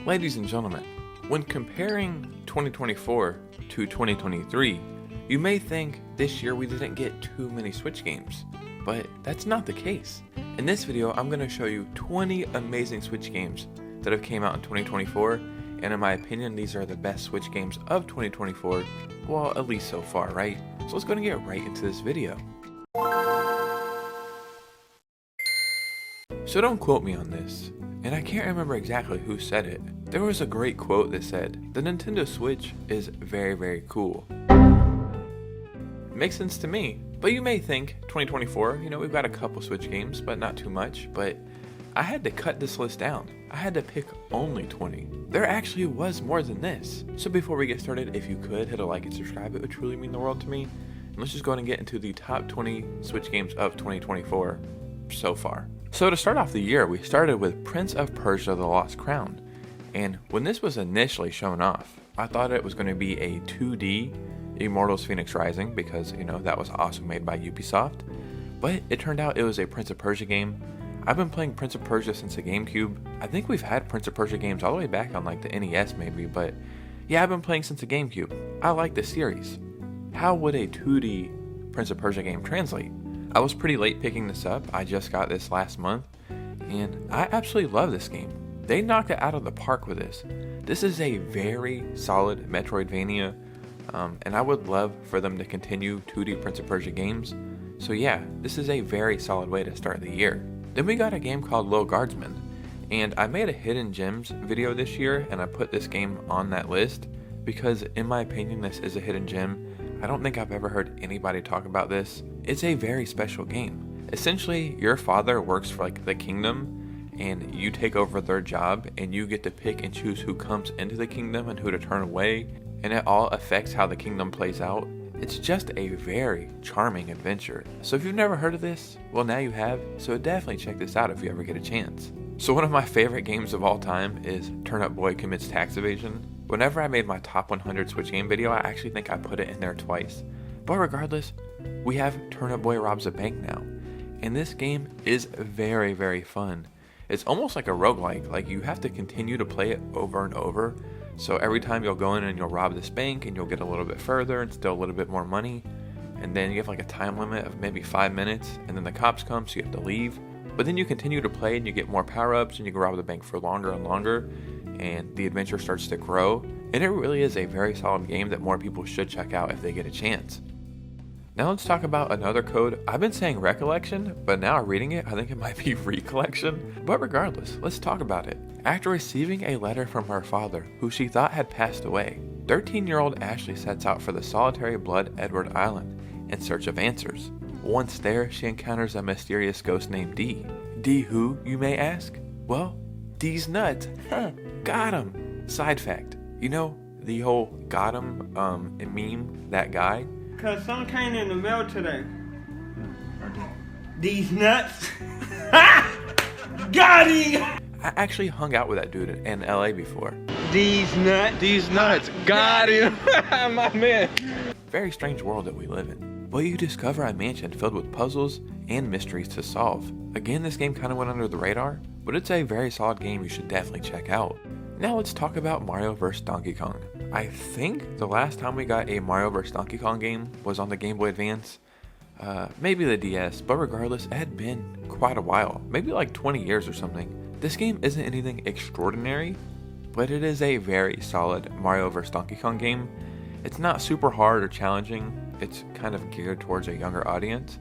Ladies and gentlemen, when comparing 2024 to 2023, you may think this year we didn't get too many Switch games, but that's not the case. In this video, I'm going to show you 20 amazing Switch games that have came out in 2024, and in my opinion, these are the best Switch games of 2024, well, at least so far, right? So let's go and get right into this video. So don't quote me on this, and I can't remember exactly who said it. There was a great quote that said, "The Nintendo Switch is very, very cool." Makes sense to me, but you may think 2024, we've got a couple Switch games, but not too much, but I had to cut this list down. I had to pick only 20. There actually was more than this. So before we get started, if you could hit a like and subscribe, it would truly mean the world to me. And let's just go ahead and get into the top 20 Switch games of 2024 so far. So to start off the year, we started with Prince of Persia: The Lost Crown. And when this was initially shown off, I thought it was going to be a 2D Immortals Fenyx Rising because, that was also made by Ubisoft. But it turned out it was a Prince of Persia game. I've been playing Prince of Persia since the GameCube. I think we've had Prince of Persia games all the way back on the NES maybe, but yeah, I've been playing since the GameCube. I like the series. How would a 2D Prince of Persia game translate? I was pretty late picking this up. I just got this last month, and I absolutely love this game. They knocked it out of the park with this. This is a very solid Metroidvania, and I would love for them to continue 2D Prince of Persia games. So yeah, this is a very solid way to start the year. Then we got a game called Lil Guardsman, and I made a Hidden Gems video this year, and I put this game on that list because in my opinion this is a hidden gem. I don't think I've ever heard anybody talk about this. It's a very special game. Essentially, your father works for the kingdom, and you take over their job, and you get to pick and choose who comes into the kingdom and who to turn away, and it all affects how the kingdom plays out. It's just a very charming adventure. So if you've never heard of this, well now you have, so definitely check this out if you ever get a chance. So one of my favorite games of all time is Turnip Boy Commits Tax Evasion. Whenever I made my top 100 Switch game video, I actually think I put it in there twice. But regardless, we have Turnip Boy Robs a Bank now. And this game is very, very fun. It's almost like a roguelike, you have to continue to play it over and over. So every time you'll go in and you'll rob this bank and you'll get a little bit further and still a little bit more money. And then you have a time limit of maybe 5 minutes, and then the cops come so you have to leave. But then you continue to play and you get more power-ups and you can rob the bank for longer and longer. And the adventure starts to grow. And it really is a very solid game that more people should check out if they get a chance. Now let's talk about another code. I've been saying Recollection, but now reading it, I think it might be Recollection. But regardless, let's talk about it. After receiving a letter from her father, who she thought had passed away, 13-year-old Ashley sets out for the solitary Blood Edward Island in search of answers. Once there, she encounters a mysterious ghost named D. D who, you may ask? Well, D's nuts. Got him. Side fact, the whole got him meme, that guy? Cause some came in the mail today. These nuts. Got him. I actually hung out with that dude in LA before. These nuts. Got him. My man. Very strange world that we live in. But you discover a mansion filled with puzzles and mysteries to solve. Again, this game kind of went under the radar, but it's a very solid game you should definitely check out. Now let's talk about Mario vs. Donkey Kong. I think the last time we got a Mario vs. Donkey Kong game was on the Game Boy Advance. Maybe the DS, but regardless, it had been quite a while. Maybe 20 years or something. This game isn't anything extraordinary, but it is a very solid Mario vs. Donkey Kong game. It's not super hard or challenging. It's kind of geared towards a younger audience,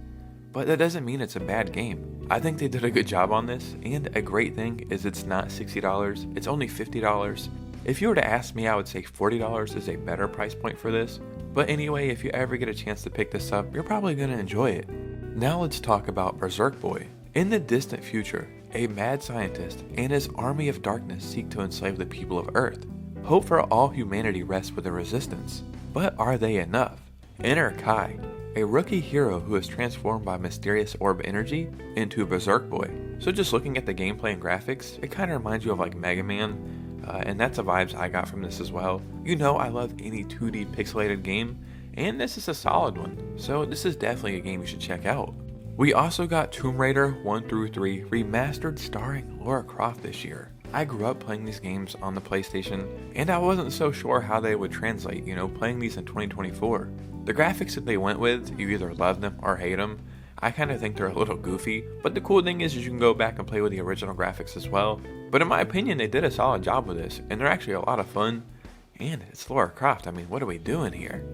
but that doesn't mean it's a bad game. I think they did a good job on this, and a great thing is it's not $60, it's only $50. If you were to ask me, I would say $40 is a better price point for this. But anyway, if you ever get a chance to pick this up, you're probably going to enjoy it. Now let's talk about Berserk Boy. In the distant future, a mad scientist and his army of darkness seek to enslave the people of Earth. Hope for all humanity rests with the resistance. But are they enough? Enter Kai, a rookie hero who is transformed by mysterious orb energy into Berserk Boy. So just looking at the gameplay and graphics, it kind of reminds you of Megami, and that's the vibes I got from this as well. I love any 2D pixelated game, and this is a solid one, so this is definitely a game you should check out. We also got Tomb Raider 1 through 3 Remastered starring Lara Croft this year. I grew up playing these games on the PlayStation, and I wasn't so sure how they would translate, playing these in 2024. The graphics that they went with, you either love them or hate them. I kind of think they're a little goofy, but the cool thing is you can go back and play with the original graphics as well. But in my opinion, they did a solid job with this, and they're actually a lot of fun. And it's Lara Croft. I mean, what are we doing here?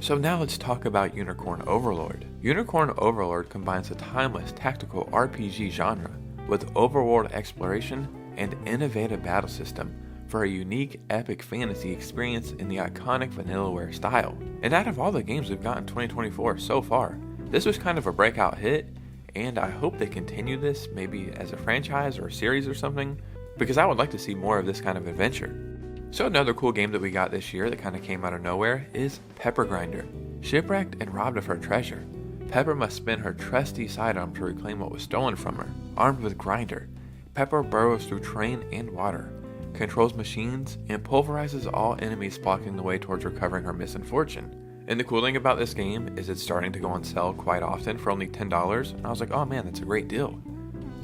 So now let's talk about Unicorn Overlord. Unicorn Overlord combines a timeless tactical RPG genre with overworld exploration and innovative battle system for a unique epic fantasy experience in the iconic Vanillaware style. And out of all the games we've got in 2024 so far, this was kind of a breakout hit, and I hope they continue this maybe as a franchise or a series or something, because I would like to see more of this kind of adventure. So another cool game that we got this year that kind of came out of nowhere is Pepper Grinder. Shipwrecked and robbed of her treasure, Pepper must spin her trusty sidearm to reclaim what was stolen from her. Armed with Grinder, Pepper burrows through terrain and water, controls machines, and pulverizes all enemies blocking the way towards recovering her missing fortune. And the cool thing about this game is it's starting to go on sale quite often for only $10, and I was like, oh man, that's a great deal.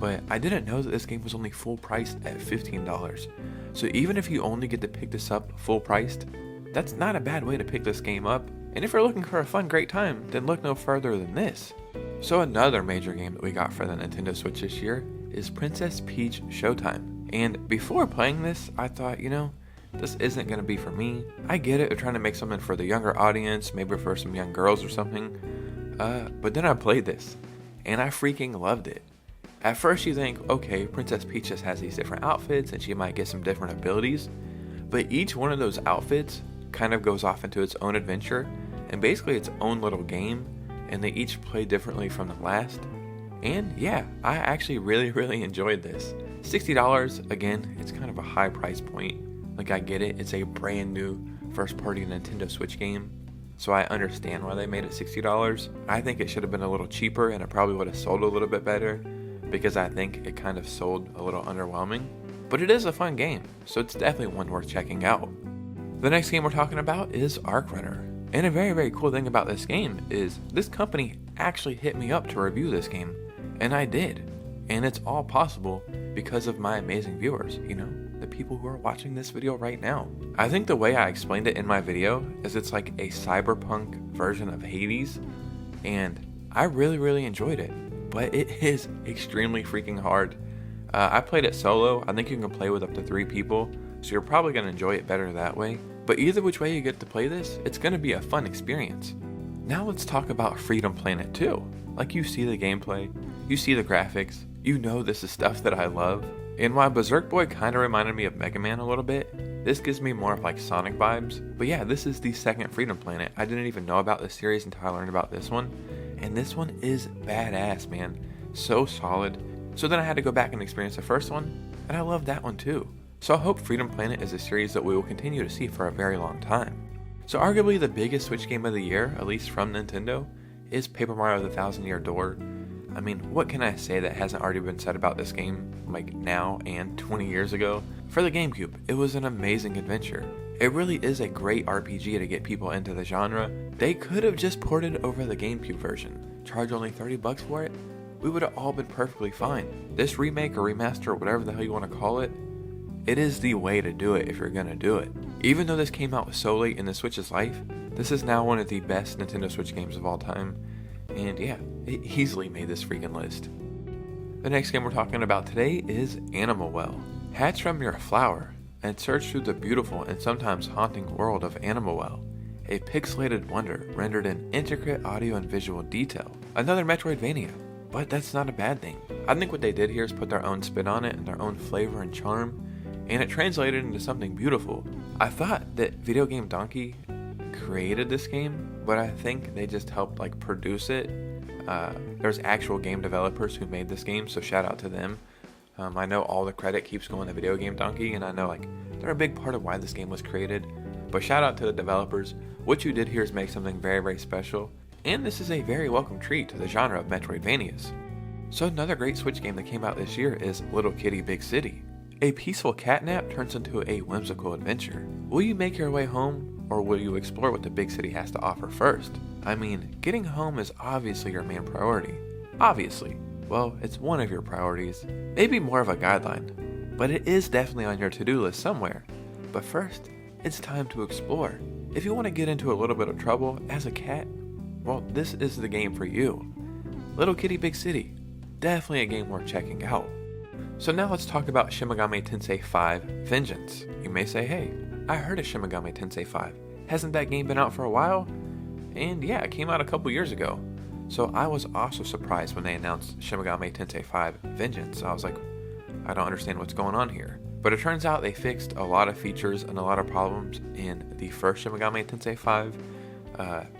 But I didn't know that this game was only full priced at $15. So even if you only get to pick this up full priced, that's not a bad way to pick this game up. And if you're looking for a fun, great time, then look no further than this. So another major game that we got for the Nintendo Switch this year is Princess Peach Showtime. And before playing this, I thought, this isn't going to be for me. I get it, they're trying to make something for the younger audience, maybe for some young girls or something. But then I played this, and I freaking loved it. At first you think, okay, Princess Peach just has these different outfits and she might get some different abilities, but each one of those outfits kind of goes off into its own adventure and basically its own little game, and they each play differently from the last. And yeah, I actually really enjoyed this. $60, again, it's kind of a high price point. Like, I get it, it's a brand new first party Nintendo Switch game, so I understand why they made it $60. I think it should have been a little cheaper and it probably would have sold a little bit better, because I think it kind of sold a little underwhelming. But it is a fun game, so it's definitely one worth checking out. The next game we're talking about is ArcRunner. And a very cool thing about this game is this company actually hit me up to review this game, and I did. And it's all possible because of my amazing viewers, the people who are watching this video right now. I think the way I explained it in my video is it's like a cyberpunk version of Hades, and I really enjoyed it. But it is extremely freaking hard. I played it solo. I think you can play with up to 3 people, so you're probably going to enjoy it better that way. But either which way you get to play this, it's going to be a fun experience. Now let's talk about Freedom Planet 2. Like, you see the gameplay, you see the graphics, this is stuff that I love. And while Berserk Boy kind of reminded me of Megami a little bit, this gives me more of like Sonic vibes. But yeah, this is the second Freedom Planet. I didn't even know about this series until I learned about this one. And this one is badass, man. So solid. So then I had to go back and experience the first one, and I love that one too. So I hope Freedom Planet is a series that we will continue to see for a very long time. So arguably the biggest Switch game of the year, at least from Nintendo, is Paper Mario: The Thousand Year Door. I mean, what can I say that hasn't already been said about this game, like now and 20 years ago? For the GameCube, it was an amazing adventure. It really is a great RPG to get people into the genre. They could have just ported over the GameCube version, charge only $30 for it. We would have all been perfectly fine. This remake or remaster or whatever the hell you want to call it, it is the way to do it if you're gonna do it. Even though this came out so late in the Switch's life, this is now one of the best Nintendo Switch games of all time. And yeah, it easily made this freaking list. The next game we're talking about today is Animal Well. Hatch from your flower and search through the beautiful and sometimes haunting world of Animal Well, a pixelated wonder rendered in intricate audio and visual detail. Another Metroidvania, but that's not a bad thing. I think what they did here is put their own spin on it and their own flavor and charm, and it translated into something beautiful. I thought that Video Game Donkey created this game, but I think they just helped produce it. There's actual game developers who made this game, so shout out to them. I know all the credit keeps going to Video Game Donkey, and I know they're a big part of why this game was created, but shout out to the developers. What you did here is make something very special, and this is a very welcome treat to the genre of Metroidvanias. So another great Switch game that came out this year is Little Kitty Big City. A peaceful catnap turns into a whimsical adventure. Will you make your way home, or will you explore what the big city has to offer first? I mean, getting home is obviously your main priority. Obviously. well, it's one of your priorities, maybe more of a guideline, but it is definitely on your to-do list somewhere. But first, it's time to explore. If you want to get into a little bit of trouble as a cat, well, this is the game for you. Little Kitty Big City, definitely a game worth checking out. So now let's talk about Shin Megami Tensei 5 Vengeance. You may say, hey, I heard of Shin Megami Tensei 5. Hasn't that game been out for a while? And yeah, it came out a couple years ago. So I was also surprised when they announced Shin Megami Tensei 5 Vengeance. I was like, I don't understand what's going on here. But it turns out they fixed a lot of features and a lot of problems in the first Shin Megami Tensei 5.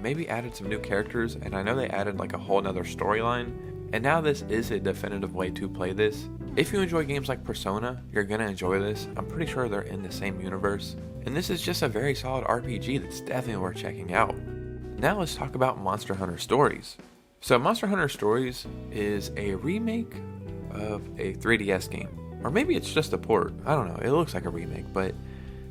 Maybe added some new characters, and I know they added like a whole nother storyline. And now this is a definitive way to play this. If you enjoy games like Persona, you're gonna enjoy this. I'm pretty sure they're in the same universe. And this is just a very solid RPG that's definitely worth checking out. Now let's talk about Monster Hunter Stories. So Monster Hunter Stories is a remake of a 3DS game. Or maybe it's just a port. I don't know. It looks like a remake, but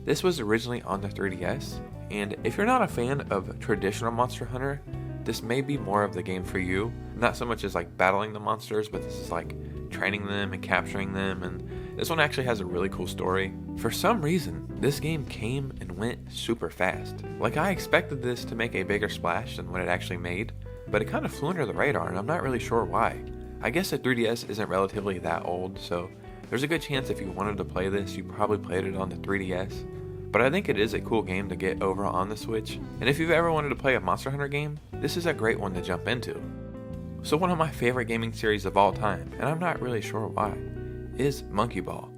this was originally on the 3DS. And if you're not a fan of traditional Monster Hunter, this may be more of the game for you. Not so much as like battling the monsters, but this is like training them and capturing them. And this one actually has a really cool story. For some reason, this game came and went super fast. Like I expected this to make a bigger splash than what it actually made, but it kind of flew under the radar and I'm not really sure why. I guess the 3DS isn't relatively that old, so there's a good chance if you wanted to play this, you probably played it on the 3DS. But I think it is a cool game to get over on the Switch, and if you've ever wanted to play a Monster Hunter game, this is a great one to jump into. So one of my favorite gaming series of all time, and I'm not really sure why, is Monkey Ball.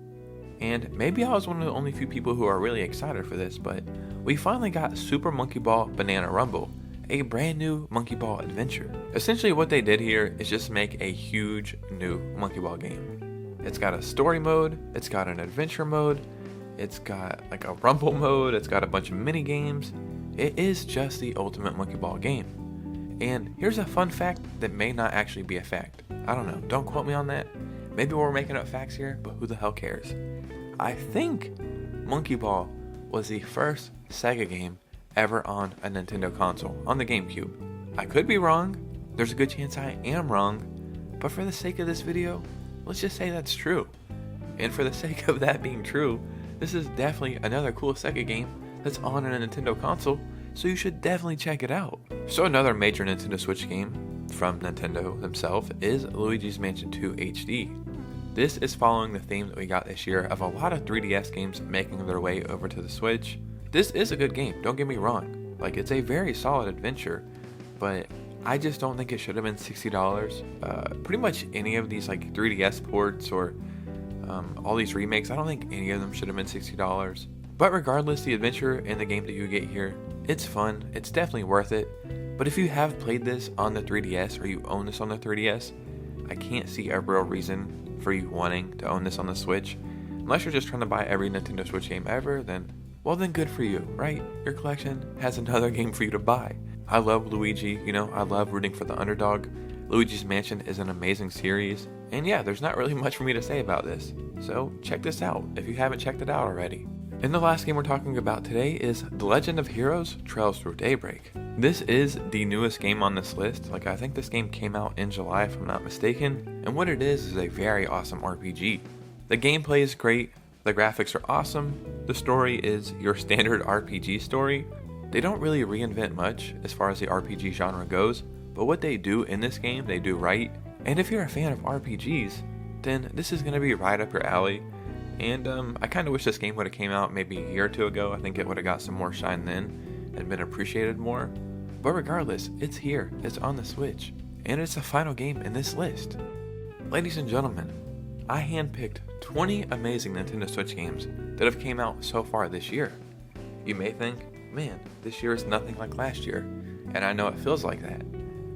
And maybe I was one of the only few people who are really excited for this, but we finally got Super Monkey Ball Banana Rumble, a brand new Monkey Ball adventure. Essentially what they did here is just make a huge new Monkey Ball game. It's got a story mode, it's got an adventure mode, it's got like a rumble mode, it's got a bunch of mini games. It is just the ultimate Monkey Ball game. And here's a fun fact that may not actually be a fact. I don't know, don't quote me on that. Maybe we're making up facts here, but who the hell cares? I think Monkey Ball was the first Sega game ever on a Nintendo console, on the GameCube. I could be wrong, there's a good chance I am wrong, but for the sake of this video, let's just say that's true. And for the sake of that being true, this is definitely another cool Sega game that's on a Nintendo console, so you should definitely check it out. So another major Nintendo Switch game from Nintendo themselves is Luigi's Mansion 2 HD. This is following the theme that we got this year of a lot of 3DS games making their way over to the Switch. This is a good game, don't get me wrong. Like, it's a very solid adventure, but I just don't think it should have been $60. Pretty much any of these like 3DS ports or all these remakes, I don't think any of them should have been $60. But regardless, the adventure and the game that you get here, it's fun, it's definitely worth it. But if you have played this on the 3DS or you own this on the 3DS, I can't see a real reason for you wanting to own this on the Switch. Unless you're just trying to buy every Nintendo Switch game ever, then good for you, right? Your collection has another game for you to buy. I love Luigi, I love rooting for the underdog. Luigi's Mansion is an amazing series. And yeah, there's not really much for me to say about this. So check this out if you haven't checked it out already. And the last game we're talking about today is The Legend of Heroes Trails Through Daybreak. This is the newest game on this list. Like, I think this game came out in July if I'm not mistaken. And what it is a very awesome RPG. The gameplay is great, the graphics are awesome, the story is your standard RPG story. They don't really reinvent much as far as the RPG genre goes, but what they do in this game, they do right. And if you're a fan of RPGs, then this is going to be right up your alley. And I kind of wish this game would have came out maybe a year or two ago. I think it would have got some more shine then and been appreciated more. But regardless, it's here, it's on the Switch, and it's the final game in this list. Ladies and gentlemen, I handpicked 20 amazing Nintendo Switch games that have came out so far this year. You may think, man, this year is nothing like last year, and I know it feels like that.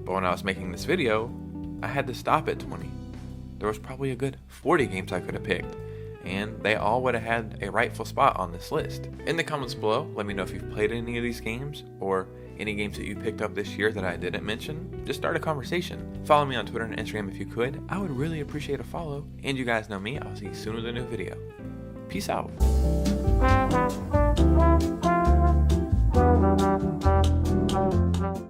But when I was making this video, I had to stop at 20. There was probably a good 40 games I could have picked, and they all would have had a rightful spot on this list. In the comments below, let me know if you've played any of these games, or any games that you picked up this year that I didn't mention. Just start a conversation. Follow me on Twitter and Instagram if you could. I would really appreciate a follow, and you guys know me, I'll see you soon with a new video. Peace out.